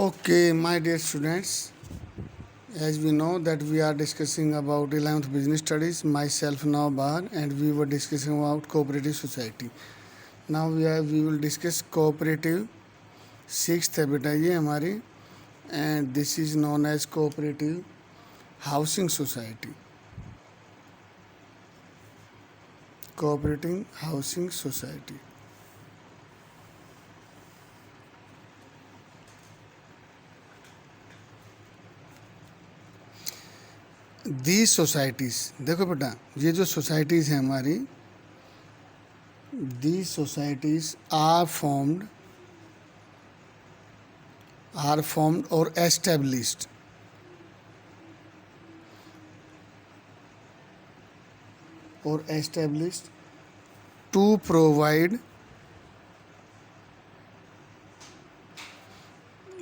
Okay, my dear students, as we know that we are discussing about 11th business studies, myself now Bahar, and we were discussing about cooperative society. Now we will discuss cooperative sixth है बेटा ये हमारी, and this is known as cooperative housing society. Cooperative housing society. These societies, देखो बेटा ये जो societies हैं हमारी, these societies are formed or established to provide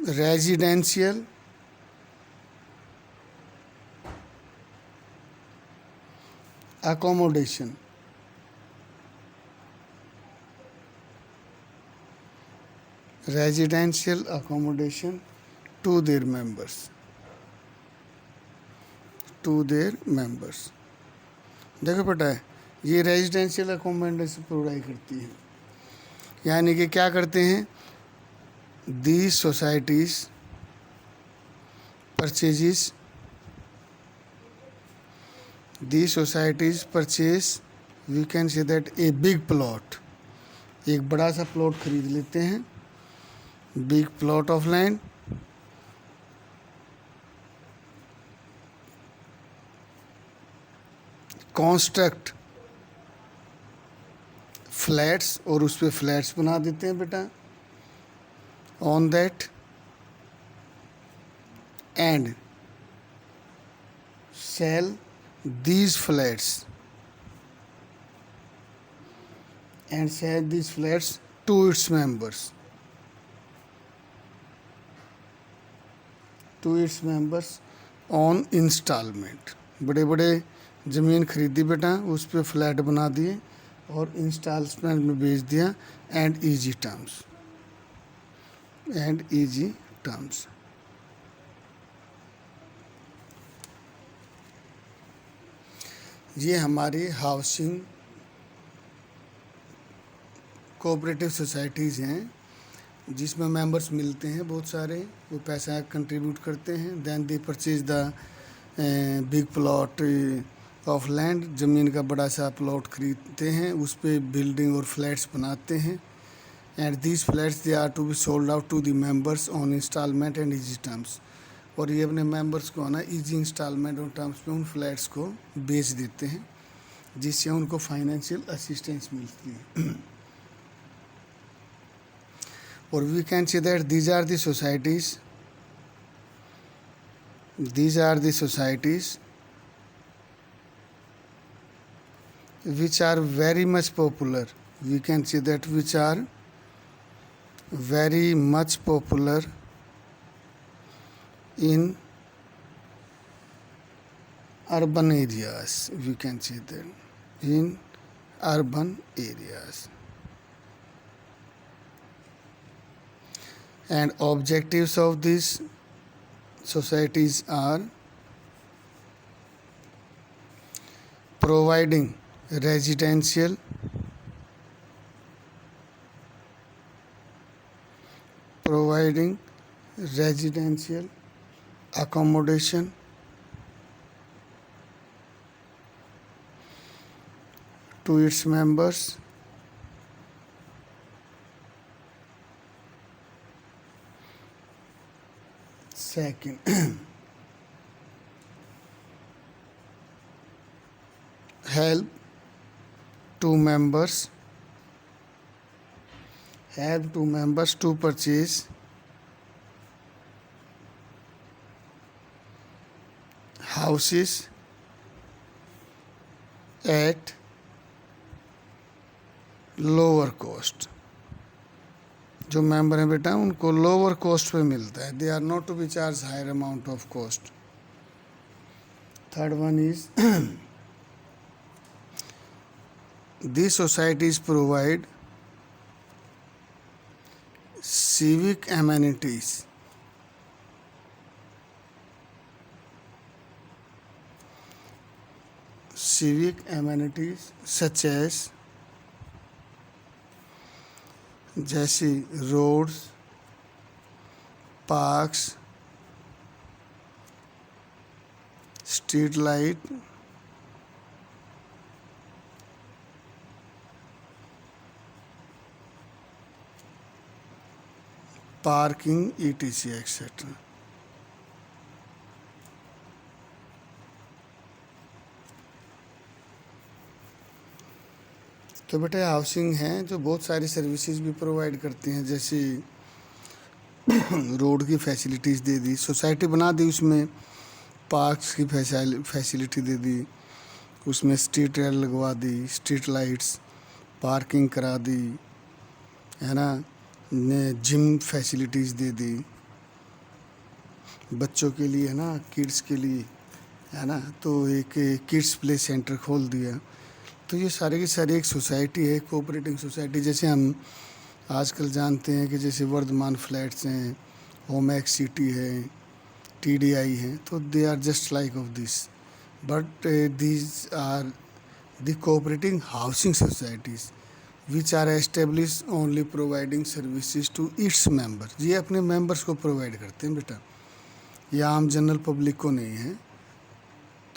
residential accommodation to their members. देखो बेटा ये रेजिडेंशियल अकोमोडेशन प्रोवाइड करती है, यानी कि क्या करते हैं, these societies purchase, we can say that a big plot, एक बड़ा सा प्लॉट खरीद लेते हैं, big plot of land, construct flats और उस पर फ्लैट्स बना देते हैं बेटा on that, and sell these flats to its members on installment. बड़े बड़े ज़मीन खरीदी बेटा, उस पर फ्लैट बना दिए और इंस्टॉलमेंट में बेच दिया, एंड ईजी टर्म्स. ये हमारी हाउसिंग कोऑपरेटिव सोसाइटीज़ हैं जिसमें मेंबर्स मिलते हैं बहुत सारे, वो पैसा कंट्रीब्यूट करते हैं, then they purchase the big plot of land, ज़मीन का बड़ा सा प्लॉट खरीदते हैं, उस पर बिल्डिंग और फ्लैट्स बनाते हैं, and these flats they are to be sold out to the members on instalment and easy terms. और ये अपने मेंबर्स को ना ईजी इंस्टॉलमेंट और टर्म्स पे उन फ्लैट्स को बेच देते हैं, जिससे उनको फाइनेंशियल असिस्टेंस मिलती है. और we can say that these are the societies which are very much popular. We can say that which are very much popular in urban areas. We can say that in urban areas. And objectives of these societies are providing residential accommodation to its members, second help to members to purchase houses at lower cost. जो member हैं बेटा उनको lower cost पे मिलता है, they are not to be charge higher amount of cost. Third one is these societies provide civic amenities civic amenities such as जैसे roads, parks, street light, parking etc etcetera. तो बेटा housing है जो बहुत सारी सर्विसेज भी provide करती हैं, जैसे रोड की फैसिलिटीज़ दे दी, सोसाइटी बना दी, उसमें पार्क्स की फैसिलिटी दे दी, उसमें स्ट्रीट लाइट लगवा दी, स्ट्रीट लाइट्स, पार्किंग करा दी, है ना, जिम फैसिलिटीज़ दे दी बच्चों के लिए, है ना, किड्स के लिए, है ना, तो एक किड्स प्ले सेंटर खोल दिया। तो ये सारे की सारी एक सोसाइटी है, कोऑपरेटिव सोसाइटी। जैसे हम आजकल जानते हैं कि जैसे वर्धमान फ्लैट्स हैं, होमैक्स सिटी है, TDI है, तो they are just like of this, but these are the cooperative housing societies which are establish only providing services to its member. ये अपने मेंबर्स को प्रोवाइड करते हैं बेटा, ये आम जनरल पब्लिक को नहीं है।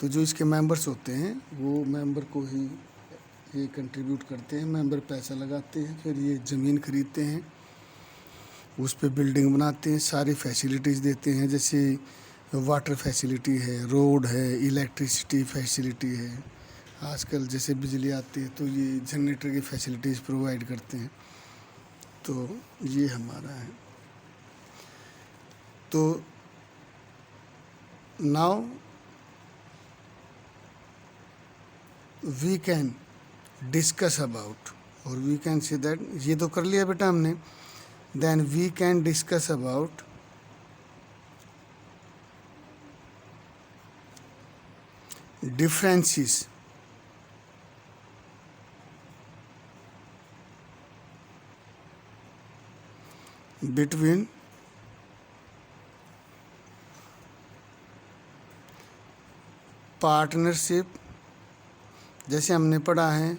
तो जो इसके मेंबर्स होते हैं वो मेंबर को ही ये कंट्रीब्यूट करते हैं, मेंबर पैसा लगाते हैं, फिर ये ज़मीन खरीदते हैं, उस पर बिल्डिंग बनाते हैं, सारी फैसिलिटीज़ देते हैं, जैसे वाटर फैसिलिटी है, रोड है, इलेक्ट्रिसिटी फैसिलिटी है, आजकल जैसे बिजली आती है तो ये जनरेटर की फैसिलिटीज़ प्रोवाइड करते हैं। तो ये हमारा है। तो now we can discuss about, और वी कैन से दैट, ये तो कर लिया बेटा हमने, then we can discuss about differences between partnership, जैसे हमने पढ़ा है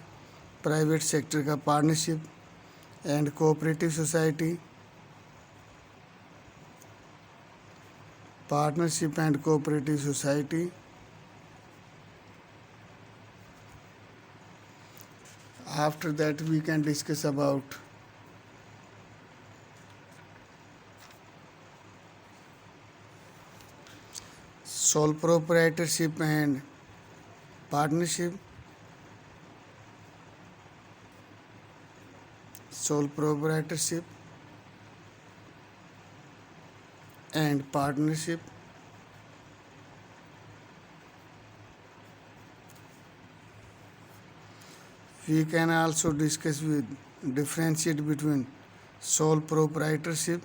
प्राइवेट सेक्टर का partnership and cooperative society, partnership and cooperative society. After that we can discuss about sole proprietorship and partnership, sole proprietorship and partnership, we can also discuss with differentiate between sole proprietorship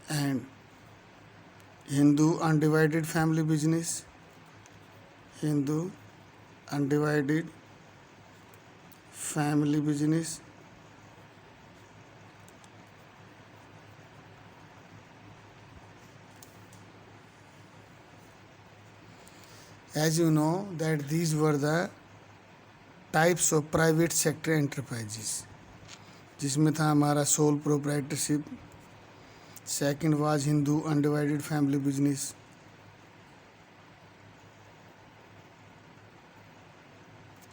and Hindu undivided family business, Hindu undivided family business, as you know that these were the types of private sector enterprises, जिसमें था हमारा sole proprietorship, second was Hindu undivided family business,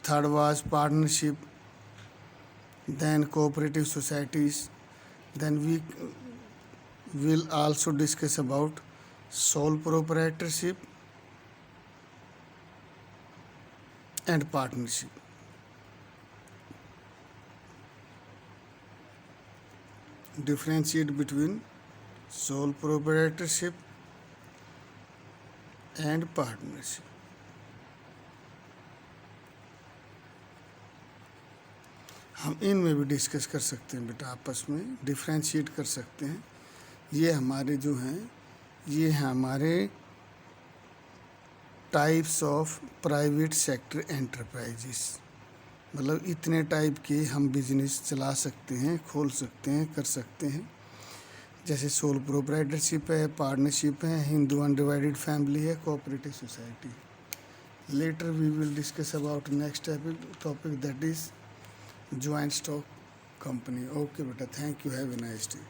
third was partnership, then cooperative societies, then we will also discuss about sole proprietorship and partnership. Differentiate between sole proprietorship and partnership. हम इनमें भी discuss कर सकते हैं बेटा, आपस में डिफ्रेंशिएट कर सकते हैं। ये हमारे जो हैं, ये हैं हमारे types of private sector enterprises, मतलब इतने टाइप के हम बिजनेस चला सकते हैं, खोल सकते हैं, कर सकते हैं। जैसे सोल प्रोप्राइटरशिप है, पार्टनरशिप है, हिंदू अनडिवाइडेड फैमिली है, cooperative society. Later we will discuss about next topic that is joint stock company. Okay beta, thank you, have a nice day.